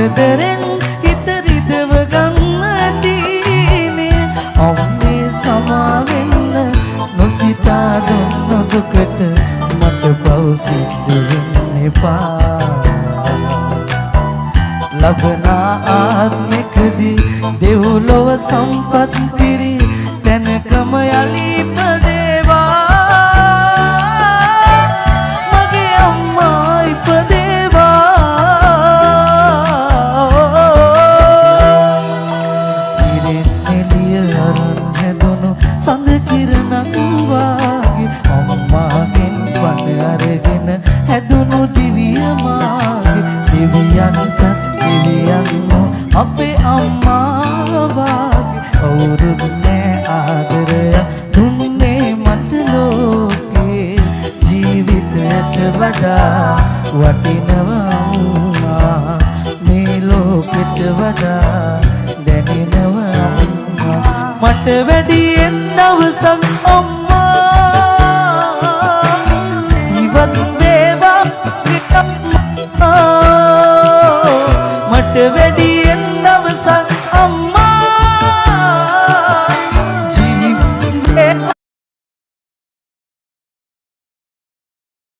කරදරෙන් හිත රිදව ගන්න දීනේ අම්මේ සමාවෙන්න නොසිතා දුන්න දුකට මට පව් සිද්ධ වෙන්න එපා ලබන ආත්මෙකදී දෙව්ලොව සම්පත් පිරි තැනකම යලි ඉපදේවා මගේ අම්මා ඉපදේවා ඉරෙන් එළිය අරන් හැදුණු සඳ කිරණක් වාගේ අම්මාගෙන් පණ අරගෙන හැදුණු දිවිය මාගේ දෙවියන්ට දෙවියන්ෝ අපේ අම්මා වාගේ කවුරුත් නෑ ආදරය දුන්නේ මට ලෝකේ ජීවිතයට වඩා වටිනවා අම්මා මේ ලෝකෙට වඩා දැනෙනවා අම්මා මට වැඩියෙන් දවසක් අම්මා ඉවත් වේවා මට වැඩි